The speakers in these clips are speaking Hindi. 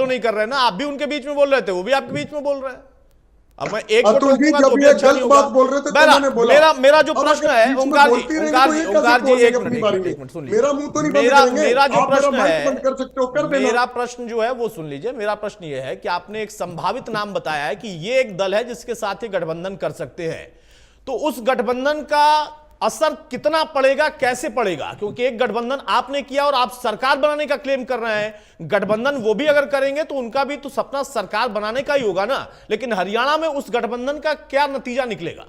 नहीं कर रहे हैं ना, आप भी उनके बीच में बोल रहे थे, वो भी आपके बीच में बोल रहे हैं। अब मैं एक को अतुल जी टोकूंगा तो जब भी ये अच्छा नहीं गलत होगा। बात बोल रहे थे तो मैंने बोला। मेरा जो अब प्रश्न अगर है, बीच में ओंकार जी, बोलती रहेंगी ओंकार तो जी, ये ओंकार कैसे जी, बोलेंगे एक अपनी मिनट, बारी एक में? मिनट सुन लीजिए। मेरा मुंह तो नहीं बंद मेरा करेंगे मेरा जो आप, मेरा प्रश्न माइक है, बंद कर सकते हो, कर देना। मेरा प्रश्न जो है वो सुन लीजिए। मेरा प्रश्न ये है कि आपने एक संभावित नाम बताया है कि ये एक दल है जिसके साथ ही गठबंधन कर सकते हैं, तो उस गठबंधन का असर कितना पड़ेगा, कैसे पड़ेगा? क्योंकि एक गठबंधन आपने किया और आप सरकार बनाने का क्लेम कर रहे हैं, गठबंधन वो भी अगर करेंगे तो उनका भी तो सपना सरकार बनाने का ही होगा ना। लेकिन हरियाणा में उस गठबंधन का क्या नतीजा निकलेगा?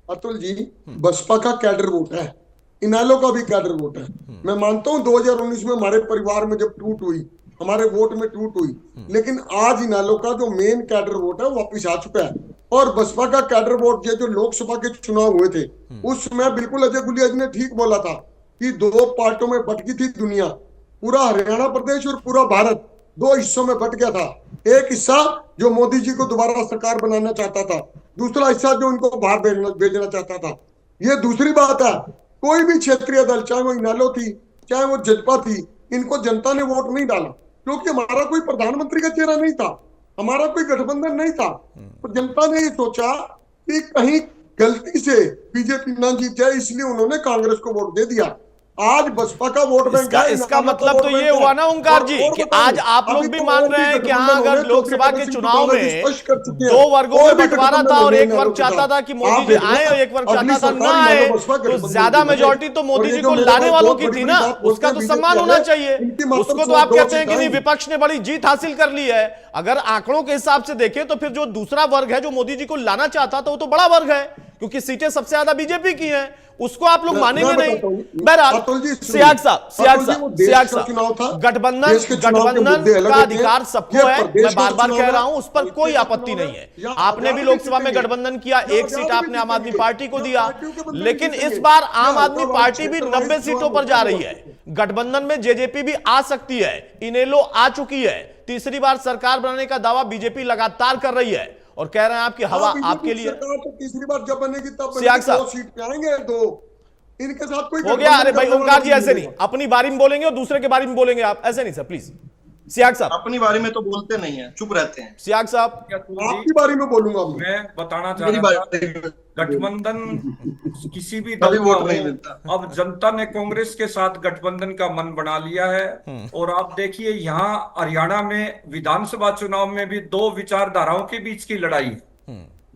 अतुल जी, बसपा का कैडर वोट है, इनेलो का भी कैडर वोट है। मैं मानता हूं 2019 में हमारे परिवार में जब टूट हुई, हमारे वोट में टूट हुई, लेकिन आज इनेलो का जो मेन कैडर वोट है वो वापिस आ चुका है। और बसपा का कैडर वोट जो लोकसभा के चुनाव हुए थे उसमें बिल्कुल अजय गुलिया जी ने ठीक बोला था कि दो पार्टों में बट गई थी दुनिया, पूरा हरियाणा प्रदेश और पूरा भारत दो हिस्सों में बट गया था। एक हिस्सा जो मोदी जी को दोबारा सरकार बनाना चाहता था, दूसरा हिस्सा जो इनको बाहर भेजना चाहता था। ये दूसरी बात है, कोई भी क्षेत्रीय दल, चाहे वो इनेलो थी चाहे वो जजपा थी, इनको जनता ने वोट नहीं डाला क्योंकि हमारा कोई प्रधानमंत्री का चेहरा नहीं था, हमारा कोई गठबंधन नहीं था। तो जनता ने ये सोचा कि कहीं गलती से बीजेपी ना जीत जाए, इसलिए उन्होंने कांग्रेस को वोट दे दिया। आज बसपा का वोट बैंक है, इसका मतलब तो ये हुआ ना ओंकार जी कि आज आप लोग भी मान रहे हैं कि हाँ, अगर लोकसभा के चुनाव में दो वर्गों में बंटवारा था और एक वर्ग चाहता था कि मोदी जी आए और एक वर्ग चाहता था ना आए, तो ज्यादा मेजोरिटी तो मोदी जी को लाने वालों की थी ना, उसका तो सम्मान होना चाहिए। उसको तो आप कहते हैं कि नहीं, विपक्ष ने बड़ी जीत हासिल कर ली है। अगर आंकड़ों के हिसाब से देखें तो फिर जो दूसरा वर्ग है जो मोदी जी को लाना चाहता था वो तो बड़ा वर्ग है, क्योंकि सीटें सबसे ज्यादा बीजेपी की हैं, उसको आप लोग मानेंगे नहीं। बहरहाल सियाग साहब, गठबंधन का अधिकार सबको है, मैं बार बार कह रहा हूं, उस पर कोई आपत्ति नहीं है। आपने भी लोकसभा में गठबंधन किया, एक सीट आपने आम आदमी पार्टी को दिया, लेकिन इस बार आम आदमी पार्टी भी 90 सीटों पर जा रही है। गठबंधन में जेजेपी भी आ सकती है, इनेलो आ चुकी है, तीसरी बार सरकार बनाने का दावा बीजेपी लगातार कर रही है और कह रहे हैं आपकी हवा आपके लिए। तो तीसरी बार जब बनेगी तब सियाग साहब, 2 सीट पे आएंगे, दो इनके साथ कोई हो गया। अरे भाई ओंकार जी, ऐसे नहीं, अपनी बारी में बोलेंगे और दूसरे के बारे में बोलेंगे आप, ऐसे नहीं सर, प्लीज। सियाग साहब, अपनी बारी में तो बोलते नहीं है, चुप रहते हैं। सियाग साहब, आपकी बारी में बोलूंगा। मैं बताना चाह रहा था, गठबंधन किसी भी दल वोट नहीं मिलता। अब जनता ने कांग्रेस के साथ गठबंधन का मन बना लिया है। और आप देखिए यहाँ हरियाणा में विधानसभा चुनाव में भी दो विचारधाराओं के बीच की लड़ाई है।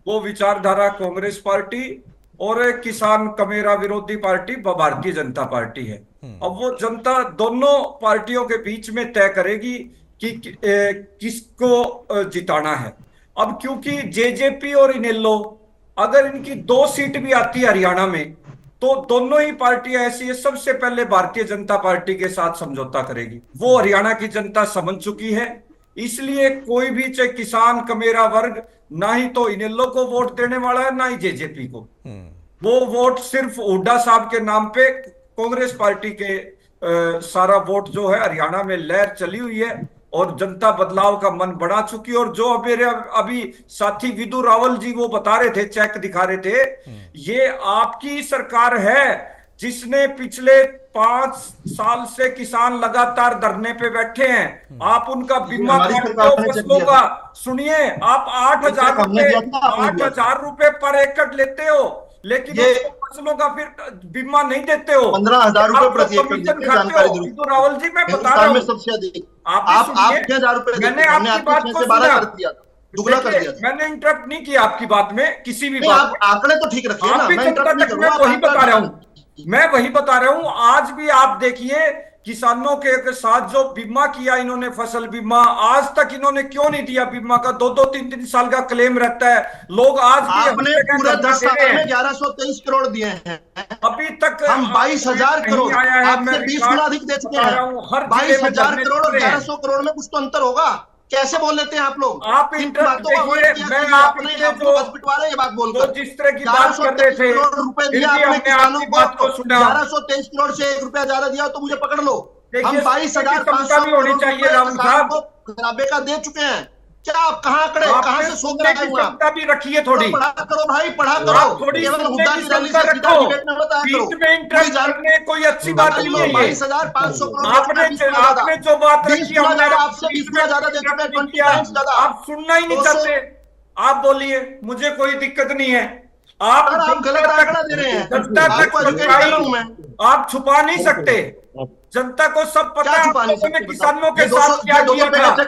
वो विचारधारा कांग्रेस पार्टी और एक किसान कमेरा विरोधी पार्टी भारतीय जनता पार्टी है। अब वो जनता दोनों पार्टियों के बीच में तय करेगी कि किसको जिताना है। अब क्योंकि जेजेपी और इनेलो, अगर इनकी 2 सीट भी आती है हरियाणा में, तो दोनों ही पार्टियां ऐसी है, सबसे पहले भारतीय जनता पार्टी के साथ समझौता करेगी। वो हरियाणा की जनता समझ चुकी है। इसलिए कोई भी, चाहे किसान कमेरा वर्ग, ना ही तो इनेलो को वोट देने वाला है ना ही जेजेपी को। वो वोट सिर्फ हुड्डा साहब के नाम पे कांग्रेस पार्टी के सारा वोट जो है हरियाणा में लहर चली हुई है और जनता बदलाव का मन बना चुकी है। और जो मेरे अभी साथी विदु रावल जी वो बता रहे थे, चेक दिखा रहे थे, ये आपकी सरकार है जिसने पिछले 5 साल से किसान लगातार धरने पे बैठे हैं। आप उनका बीमा कराते हो फसलों का। सुनिए, आप 8,000 रुपए पर एकड़ लेते हो, लेकिन फसलों का फिर बीमा नहीं देते हो। 15,000 रुपए प्रति एकड़ कमीशन खाते हो। तो रावल जी, मैं बता रहा हूँ, सबसे अधिक आप 6,000 रुपए, मैंने आपकी बात को सुना, दुगना कर दिया। मैंने इंटरप्ट नहीं किया आपकी बात में, किसी भी बात। आंकड़े तो ठीक रखिए ना, मैं वही बता रहा हूँ, मैं वही बता रहा हूं। आज भी आप देखिए, किसानों के साथ जो बीमा किया इन्होंने, फसल बीमा, आज तक इन्होंने क्यों नहीं दिया बीमा का? 2-2, 3-3 साल का क्लेम रहता है। लोग आज भी आपने पूरे 10 साल में 1123 करोड़ दिए हैं, अभी तक हम 22,000 करोड़, आपसे 20 गुना अधिक दे चुके हैं। 22,000 करोड़ और 1100 करोड़ में कुछ तो अंतर होगा। कैसे बोल लेते हैं आप लोग? आप इंटरप्ट देखिए, मैं आपने जो ये बात बोलकर जिस तरह की बात कर रहे थे, करोड़ रुपए दिया आपने किसानों को, 1123 करोड़ से 1 रुपया ज्यादा दिया तो मुझे पकड़ लो। हम 22,500 होनी चाहिए राहुल साहब, खराबे का दे चुके हैं। क्या आप कहाँ खड़े, कहाँ से सोच रहे हैं? क्षमता भी रखिए थोड़ी, पढ़ा करो भाई, पढ़ा करो। थोड़ी केवल मुद्दा की रैली से क्षमता सीधा रखो। डिबेट में बताया करो। बीच में इंटरेस्ट करने कोई अच्छी बात नहीं है। 22,500 करोड़ आपने जो बात रखी हमने आपसे 20 गुना ज्यादा दे चुके हैं, 20 टाइम्स ज्यादा। आप सुनना ही नहीं चाहते। आप बोलिए, मुझे कोई दिक्कत नहीं है। आप गलत आंकड़ा दे रहे हैं। जनता तक सच्चाई आप छुपा नहीं सकते। जनता को सब पता है आपने किसानों के साथ क्या किया था।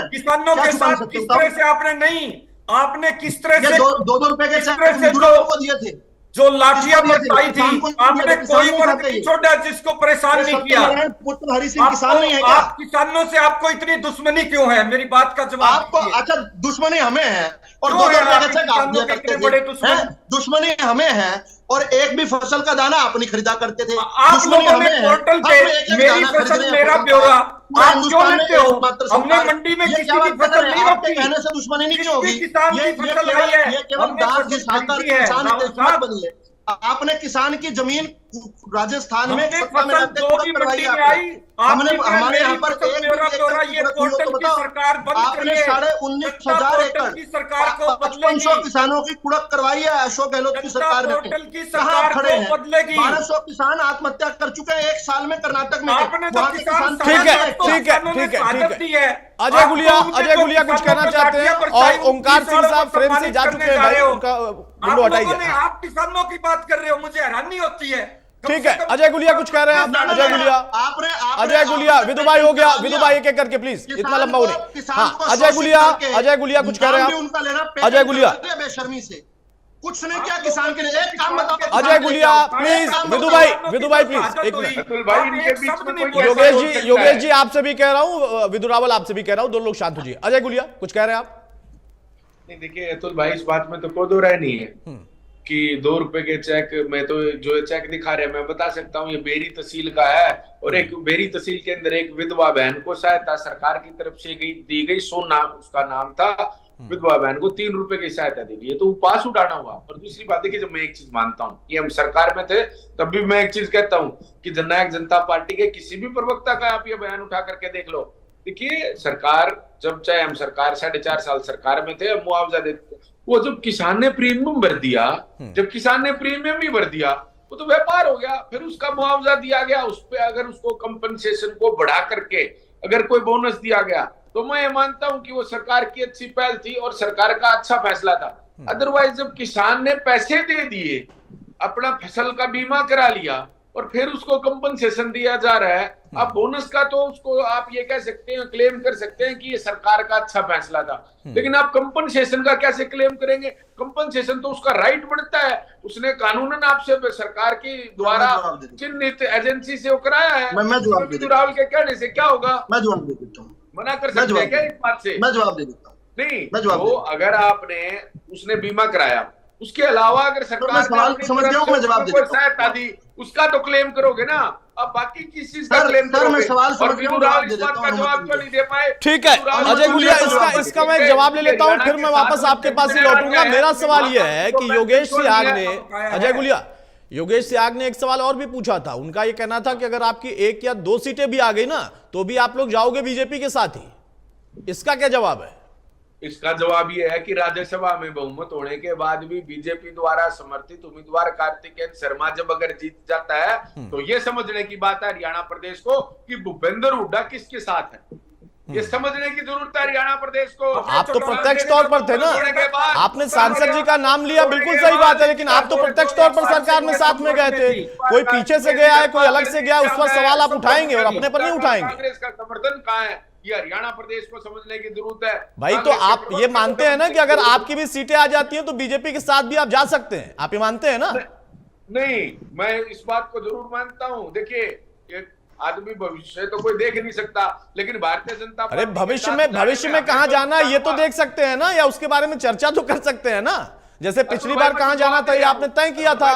किसानों के साथ किस तरह से आपने नहीं, आपने किस तरह से 2 रुपए के चेक को दिए थे, जो लाठियां बरसाई थी, आपने कोई वर्ग नहीं छोड़ा जिसको परेशान नहीं किया। पुत्र हरि सिंह किसान नहीं है क्या? आप किसानों से आपको इतनी दुश्मनी क्यों है? मेरी बात का जवाब आपको। अच्छा, दुश्मनी हमें है और 2 रुपए का चेक आप दिया करते थे। दुश्मनी हमें है और एक भी फसल का दाना आप नहीं खरीदा करते थे। आप लोगों ने पोर्टल पे मेरी फसल मेरा ब्यौरा आप क्यों लेते हो? हमने मंडी में किसी की फसल नहीं रोकी। कहने से दुश्मनी नहीं होगी। किसान की फसल आई है, ये केवल दास की सरकार की किसान हिम्मत बनी है। आपने किसान की जमीन राजस्थान में फसल जो भी मंडी में आई, हमने हमारे यहाँ पर ये पोर्टल की सरकार बंद आपने 19,500 एकड़ की सरकार को 5500 किसानों की कुड़क करवाई है अशोक गहलोत की सरकार में। कहाँ खड़े हैं? 1200 किसान आत्महत्या कर चुके हैं 1 साल में कर्नाटक में। ठीक है। अजय गुलिया कुछ कहना चाहते हैं और ओंकार सिंह साहब फ्रेम से जा चुके हैं भाई, उनका विंडो हटाइए। आप किसानों की बात कर रहे हो, मुझे हैरानी होती है। ठीक है, अजय गुलिया कुछ कह रहे हैं आप? अजय गुलिया विदु भाई हो गया, विदु भाई एक करके प्लीज, इतना लंबा हो नहीं। हाँ, अजय गुलिया कुछ कह रहे हैं आप? अजय गुलिया बेशर्मी से कुछ नहीं किया किसान के लिए। एक काम बताओ अजय गुलिया प्लीज, विदु भाई प्लीज एक मिनट। योगेश जी आपसे भी कह रहा हूँ, विदु रावल आपसे भी कह रहा हूँ, दोनों लोग शांत हो जाइए। अजय गुलिया कुछ कह रहे हैं आप? नहीं, देखिए अतुल भाई, इस बात में तो कोई दो राय नहीं है कि 2 रुपए के चेक में तो जो चेक दिखा रहे हैं, मैं बता सकता हूँ ये बेरी तहसील का है और एक बेरी तहसील के अंदर एक विधवा बहन को सहायता सरकार की तरफ से दी गई, सोना उसका नाम था। विधवा बहन को 3 रुपए की सहायता दी गई, तो उपास उठाना हुआ। और दूसरी बात है कि जब मैं एक चीज मानता हूँ कि हम सरकार में थे तब भी मैं एक चीज कहता हूँ कि जननायक जनता पार्टी के किसी भी प्रवक्ता का आप ये बयान उठा करके देख लो। देखिए, सरकार जब, चाहे हम सरकार 4.5 साल सरकार में थे, मुआवजा देते, वो जब किसान ने प्रीमियम भर दिया, जब किसान ने प्रीमियम ही भर दिया, वो तो व्यापार हो गया। फिर उसका मुआवजा दिया गया, उस पे अगर उसको कंपनसेशन को बढ़ा करके अगर कोई बोनस दिया गया, तो मैं ये मानता हूं कि वो सरकार की अच्छी पहल थी और सरकार का अच्छा फैसला था। अदरवाइज जब किसान ने पैसे दे दिए, अपना फसल का बीमा करा लिया और फिर उसको कंपनसेशन दिया जा रहा है, अब बोनस का तो उसको आप ये कह सकते हैं, क्लेम कर सकते हैं कि ये सरकार का अच्छा फैसला था, लेकिन आप कंपनसेशन का कैसे क्लेम करेंगे? कंपनसेशन तो उसका राइट बनता है, उसने कानूनन आपसे सरकार के द्वारा चिन्हित एजेंसी से वो कराया है। राहुल के कहने से क्या होगा? मैं जवाब दे देता हूँ। मना कर सकते हैं क्या इस बात से? मैं जवाब दे देता हूँ। नहीं, तो अगर आपने उसने बीमा कराया, उसके अलावा अगर सरकार सहायता दी, उसका तो क्लेम करोगे ना। अब बाकी किस चीज का क्लेम करोगे? जवाब तो नहीं दे पाए। ठीक है अजय गुलिया, इसका मैं जवाब ले लेता हूं, फिर मैं वापस आपके पास ही लौटूंगा। मेरा सवाल यह है कि योगेश सियाग ने, अजय गुलिया, योगेश सियाग ने एक सवाल और भी पूछा था। उनका यह कहना था कि अगर आपकी 1 या 2 सीटें भी आ गई ना, तो भी आप लोग जाओगे बीजेपी के साथ ही। इसका क्या जवाब है? इसका जवाब यह है कि राज्यसभा में बहुमत होने के बाद भी बीजेपी द्वारा समर्थित उम्मीदवार कार्तिकेय शर्मा जब अगर जीत जाता है, तो ये समझने की बात है हरियाणा प्रदेश को कि भूपेंद्र हुड्डा किसके साथ है। ये समझने की जरूरत है हरियाणा प्रदेश को। आप तो प्रत्यक्ष तौर पर थे ना, आपने सांसद जी का नाम लिया, बिल्कुल सही बात है, लेकिन आप तो प्रत्यक्ष तौर पर सरकार में साथ में गए थे। कोई पीछे से गया है, कोई अलग से गया, उस पर सवाल आप उठाएंगे और अपने पर नहीं उठाएंगे। कांग्रेस का समर्थन कहाँ है, ये हरियाणा प्रदेश को समझने की जरूरत है भाई। तो आप ये मानते हैं ना कि अगर आपकी भी सीटें आ जाती हैं तो बीजेपी के साथ भी आप जा सकते हैं, आप ये मानते हैं ना? नहीं, मैं इस बात को जरूर मानता हूं। देखिए, आदमी भविष्य तो कोई देख नहीं सकता, लेकिन भारतीय जनता पार्टी, अरे भविष्य में कहां जाना है ये तो देख सकते हैं ना, या उसके बारे में चर्चा तो कर सकते हैं ना। जैसे पिछली बार कहां जाना था ये आपने तय किया था,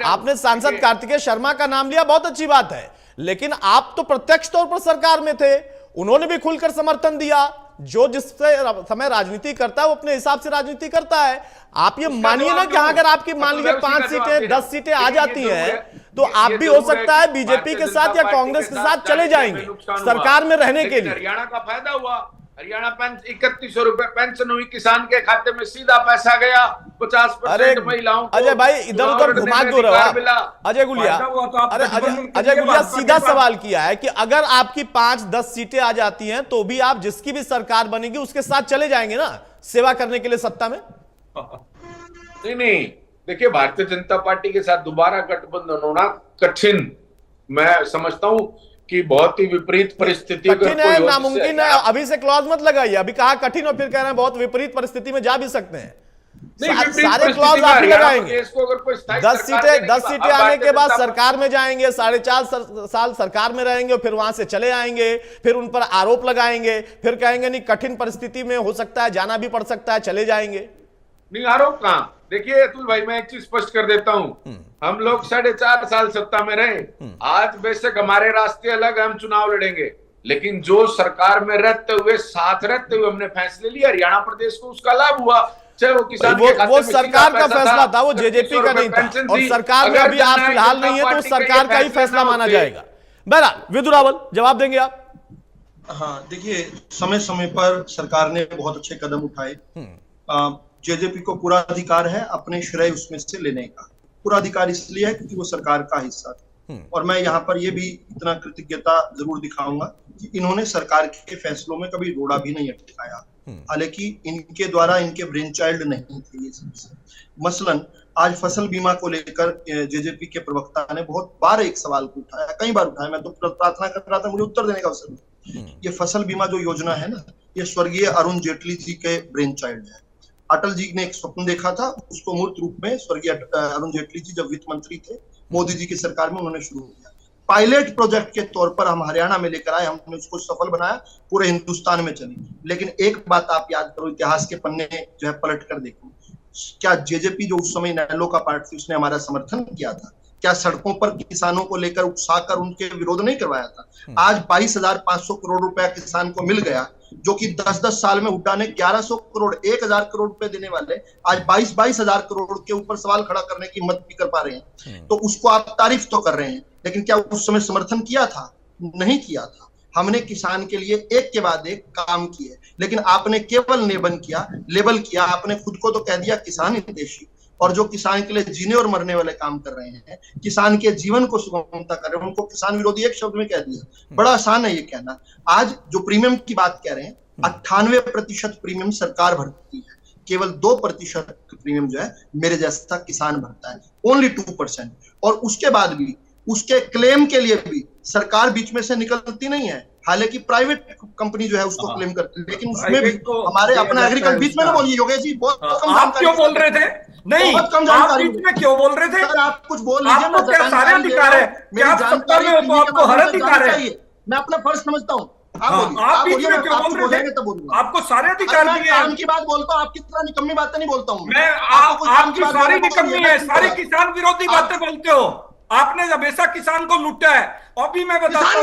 आपने सांसद कार्तिकेय शर्मा का नाम लिया, बहुत अच्छी बात है, लेकिन आप तो प्रत्यक्ष तौर पर सरकार में थे, उन्होंने भी खुलकर समर्थन दिया। जो जिस समय राजनीति करता है वो अपने हिसाब से राजनीति करता है। आप ये मानिए ना कि अगर आपकी मान लीजिए 5 सीटें 10 सीटें आ जाती हैं, तो आप भी हो सकता है बीजेपी के साथ या कांग्रेस के साथ चले जाएंगे सरकार में रहने के लिए। हरियाणा का फायदा हुआ, हरियाणा पेंशन 3100 रुपए पेंशन हुई, किसान के खाते में सीधा पैसा गया, 50% महिलाओं को अजय भाई इधर उधर घुमा क्यों रहे हो आप? अजय गुलिया, अरे अजय गुलिया सीधा सवाल किया है कि अगर आपकी 5-10 सीटें आ जाती हैं तो भी आप जिसकी भी सरकार बनेगी उसके साथ चले जाएंगे ना सेवा करने के लिए सत्ता में? नहीं, देखिए भारतीय जनता पार्टी के साथ दोबारा गठबंधन होना कठिन, मैं समझता हूं कि बहुत ही विपरीत परिस्थिति कठिन है, नामुमकिन है। अभी से क्लॉज मत लगाइए, अभी कहा कठिन और फिर कह रहे हैं बहुत विपरीत परिस्थिति में जा भी सकते हैं। सारे क्लॉज आप ही लगाएंगे। 10 सीटें आने के बाद सरकार में जाएंगे, 4.5 साल सरकार में रहेंगे और फिर वहां से चले आएंगे, फिर उन पर आरोप लगाएंगे, फिर कहेंगे नहीं कठिन परिस्थिति में हो सकता है जाना भी पड़ सकता है, चले जाएंगे। नहीं, आरोप कहां? देखिए अतुल भाई, मैं एक चीज स्पष्ट कर देता हूं, हम लोग 4.5 साल सत्ता में रहे, आज बेशक हमारे रास्ते अलग, हम चुनाव लड़ेंगे, लेकिन जो सरकार में रहते हुए साथ रहते हुए हमने फैसले लिए, हरियाणा प्रदेश को उसका लाभ हुआ, चाहे वो किसान वो सरकार का फैसला था, वो जेजेपी का नहीं था, और सरकार में अभी आप फिलहाल नहीं है तो सरकार का ही फैसला माना जाएगा। बहरहाल विधु रावल जवाब देंगे आप? हाँ, देखिए समय समय पर सरकार ने बहुत अच्छे कदम उठाए, जेजेपी को पूरा अधिकार है अपने श्रेय उसमें से लेने का, पूरा अधिकार इसलिए है क्योंकि वो सरकार का हिस्सा था। और मैं यहाँ पर ये भी इतना कृतज्ञता जरूर दिखाऊंगा कि इन्होंने सरकार के फैसलों में कभी रोड़ा भी नहीं अटकाया, हालांकि इनके द्वारा इनके ब्रेन चाइल्ड नहीं थे ये सब। मसलन आज फसल बीमा को लेकर जेजेपी के प्रवक्ता ने बहुत बार एक सवाल को उठाया, कई बार उठाया, मैं तो प्रार्थना कर रहा था मुझे उत्तर देने का अवसर। ये फसल बीमा जो योजना है ना, ये स्वर्गीय अरुण जेटली जी के ब्रेन चाइल्ड है। अटल जी ने एक स्वप्न देखा था, उसको मूर्त रूप में स्वर्गीय अरुण जेटली जी जब वित्त मंत्री थे मोदी जी की सरकार में उन्होंने शुरू किया। पायलट प्रोजेक्ट के तौर पर हम हरियाणा में लेकर आए, हमने उसको सफल बनाया, पूरे हिंदुस्तान में चली। लेकिन एक बात आप याद करो, इतिहास के पन्ने जो है पलट कर देखो, क्या जेजेपी जो उस समय नैलो का पार्टी थी उसने हमारा समर्थन किया था? क्या सड़कों पर किसानों को लेकर उकसाकर उनके विरोध नहीं करवाया था? आज 22,500 करोड़ रुपया किसान को मिल गया, जो कि 10-10 साल में हुड्डा ने 1100 करोड़ 1,000 करोड़ रुपए देने वाले आज 22,000 करोड़ के ऊपर सवाल खड़ा करने की हिम्मत भी कर पा रहे हैं, तो उसको आप तारीफ तो कर रहे हैं, लेकिन क्या उस समय समर्थन किया था? नहीं किया था। हमने किसान के लिए एक के बाद एक काम किए, लेकिन आपने केवल लेबल किया, आपने खुद को तो कह दिया किसान हितैषी, और जो किसान के लिए जीने और मरने वाले काम कर रहे हैं, किसान के जीवन को सुगमता कर रहे हैं, उनको किसान विरोधी एक शब्द में कह दिया। बड़ा आसान है ये कहना। आज जो प्रीमियम की बात कह रहे हैं, 98% प्रीमियम सरकार भरती है, केवल 2% प्रीमियम जो है मेरे जैसा किसान भरता है, ओनली 2%। और उसके बाद भी उसके क्लेम के लिए भी सरकार बीच में से निकलती नहीं है, हालांकि प्राइवेट कंपनी जो है उसको क्लेम करती है, लेकिन उसमें भी हमारे अपना एग्रीकल्चर बीच में ना बोलिए योगेश जी, बहुत कम आप क्यों बोल रहे थे? नहीं, बहुत कम आप जानकारी बीच में क्यों बोल रहे थे? सर आप कुछ बोल लीजिए, आपको क्या सारे अधिकार है? क्या आप सत्ता में हो तो आपको हर अधिकार है? मैं अपना फर्ज समझता हूँ। आप बीच में क्यों बोल रहे थे? आपको सारे अधिकार दिए हैं। काम की बात बोलता हूँ, आपकी तरह निकम्मी बातें नहीं बोलता हूँ मैं। आपकी सारी निकम्मी है, सारी किसान विरोधी बातें बोलते हो। आपने हमेशा किसान को लूटा है। अभी मैं बताता हूँ,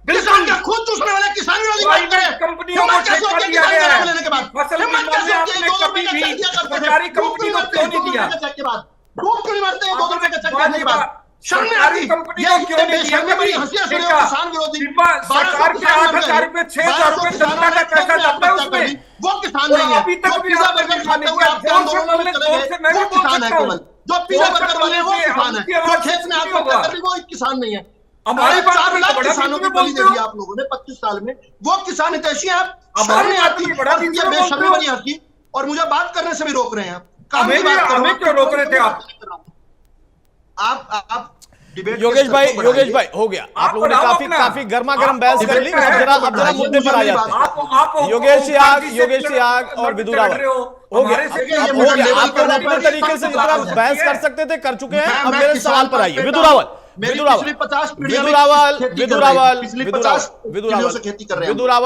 किसान का खुद चूसने वाले किसान विरोधी कंपनियों को ठेका दिया गया है। फसल बीमा में आपने कभी भी सरकारी कंपनी को क्यों नहीं दिया? सरकारी कंपनी को क्यों नहीं दिया? किसान विरोधी सरकार के 8,000 रुपए 6,000 रुपए जनता का पैसा जाता है उसमें, वो किसान नहीं है। अभी तक भी आपने मैं भी बोल सकता हूँ, जो पिज्जा बर्गर वाले वो किसान है, जो खेत में आत्महत्या कर रही वो किसान नहीं है। हमारे 4 लाख किसानों की बलि दे दी आप लोगों ने 25 साल में, वो किसान हितैषी है। आप शर्म नहीं आती, ये बेशर्मी बनी आपकी, और मुझे बात करने से भी रोक रहे हैं आप। हमें क्यों रोक रहे थे आप? योगेश भाई हो गया, आप लोगों ने काफी गर्मा गर्म बहस कर ली। अब जरा मुद्दे पर आ जाते हैं। योगेश याग और विधु रावल हो गया। आप अपने तरीके से जितना बहस कर सकते थे कर चुके हैं। अब मेरे सवाल पर आइए। विधु रावल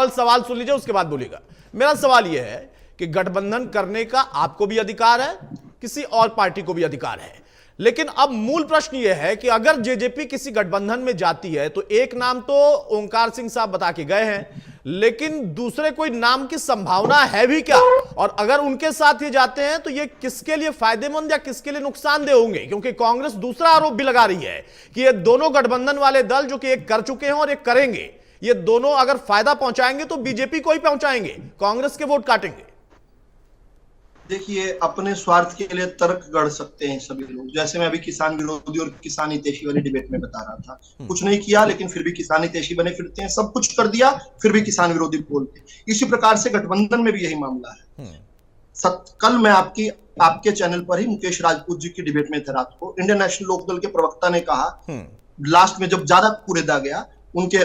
सवाल सुन लीजिए, उसके बाद बोलिएगा। मेरा सवाल यह है कि गठबंधन करने का आपको भी अधिकार है, किसी और पार्टी को भी अधिकार है, लेकिन अब मूल प्रश्न यह है कि अगर जेजेपी किसी गठबंधन में जाती है तो एक नाम तो ओंकार सिंह साहब बता के गए हैं, लेकिन दूसरे कोई नाम की संभावना है भी क्या? और अगर उनके साथ ये जाते हैं तो ये किसके लिए फायदेमंद या किसके लिए नुकसानदेह होंगे? क्योंकि कांग्रेस दूसरा आरोप भी लगा रही है कि ये दोनों गठबंधन वाले दल जो कि एक कर चुके हैं और एक करेंगे, ये दोनों अगर फायदा पहुंचाएंगे तो बीजेपी को ही पहुंचाएंगे, कांग्रेस के वोट काटेंगे। देखिए, अपने स्वार्थ के लिए तर्क गढ़ सकते हैं सभी लोग। जैसे मैं अभी किसान विरोधी और किसान हितैषी वाली डिबेट में बता रहा था, कुछ नहीं किया लेकिन फिर भी किसान हितैषी बने फिरते हैं, सब कुछ कर दिया फिर भी किसान विरोधी बोलते हैं। इसी प्रकार से गठबंधन में भी यही मामला है। कल मैं आपके चैनल पर ही मुकेश राजपूत जी की डिबेट में थे रात को। इंडियन नेशनल लोकदल के प्रवक्ता ने कहा, लास्ट में जब ज्यादा कुरेदा गया, उनके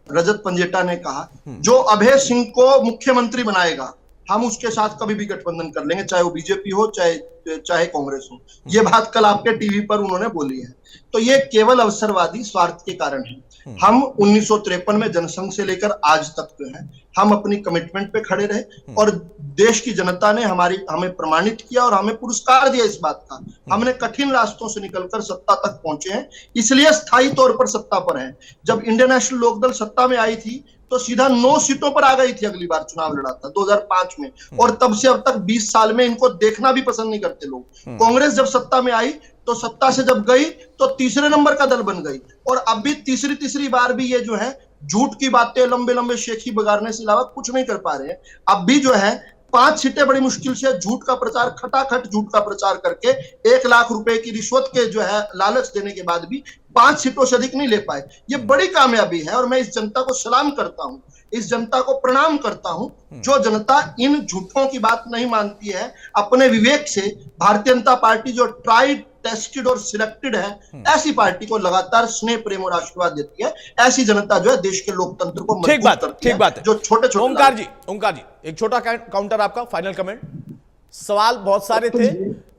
रजत पंजेटा ने कहा, जो अभय सिंह को मुख्यमंत्री बनाएगा हम उसके साथ कभी भी गठबंधन कर लेंगे, चाहे वो बीजेपी हो चाहे कांग्रेस हो। ये बात कल आपके टीवी पर उन्होंने बोली है। तो ये केवल अवसरवादी स्वार्थ के कारण है। हम 1953 में जनसंघ से लेकर आज तक जो है हम अपनी कमिटमेंट पे खड़े रहे और देश की जनता ने हमें प्रमाणित किया और हमें पुरस्कार दिया इस बात का। हमने कठिन रास्तों से निकलकर सत्ता तक पहुंचे हैं, इसलिए स्थायी तौर पर सत्ता पर हैं। जब इंडियन नेशनल लोकदल सत्ता में आई थी तो सीधा 9 सीटों पर आ गई थी, अगली बार चुनाव लड़ा था 2005 में, और तब से अब तक 20 साल में इनको देखना भी पसंद नहीं करते लोग। कांग्रेस जब सत्ता में आई तो सत्ता से जब गई तो तीसरे नंबर का दल बन गई, और अब भी तीसरी बार भी ये जो है झूठ की बातें, लंबे लंबे शेखी बगाड़ने से अलावा कुछ नहीं कर पा रहे हैं। अब भी जो है 5 सीटें बड़ी मुश्किल से झूठ का प्रचार, खटाखट झूठ का प्रचार करके 1 लाख रुपए की रिश्वत के जो है लालच देने के बाद भी 5 सीटों से अधिक नहीं ले पाए। ये बड़ी कामयाबी है और मैं इस जनता को सलाम करता हूं, इस जनता को प्रणाम करता हूं, जो जनता इन झूठों की बात नहीं मानती है। अपने विवेक से भारतीय जनता पार्टी जो ट्राइड, टेस्टेड और सिलेक्टेड है, ऐसी पार्टी को लगातार स्नेह, प्रेम और आशीर्वाद देती है। ऐसी जनता जो है देश के लोकतंत्र को मजबूत करती है। ठीक बात है। जो छोटे ओमकार जी एक छोटा काउंटर, आपका फाइनल कमेंट। सवाल बहुत सारे थे,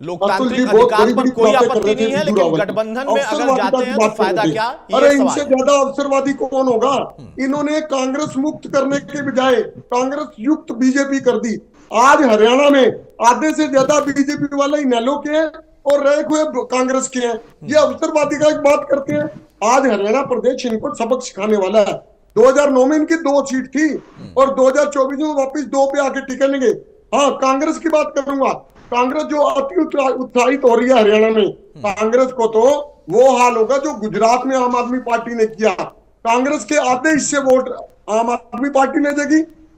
लोकतांत्रिक अधिकार पर कोई आपत्ति नहीं है, लेकिन गठबंधन में अगर जाते हैं तो फायदा क्या? अरे इनसे ज्यादा अवसरवादी कौन होगा? इन्होंने कांग्रेस मुक्त करने के बजाय कांग्रेस युक्त बीजेपी कर दी। आज हरियाणा में आधे से ज्यादा बीजेपी वाले इनेलो के हैं और रहे हुए कांग्रेस के हैं। ये अवसरवादी का एक बात करते हैं। आज हरियाणा प्रदेश इनको सबक सिखाने वाला है। 2009 में इनकी 2 सीट थी और 2024 में वापस 2 पे आके टिकेंगे। हाँ, कांग्रेस की बात करूंगा। कांग्रेस जो अति उत्साहित हो रही है हरियाणा में, कांग्रेस को तो वो हाल होगा जो गुजरात में आम आदमी पार्टी ने किया। कांग्रेस के आधे हिस्से वोट आम आदमी पार्टी ले जाएगी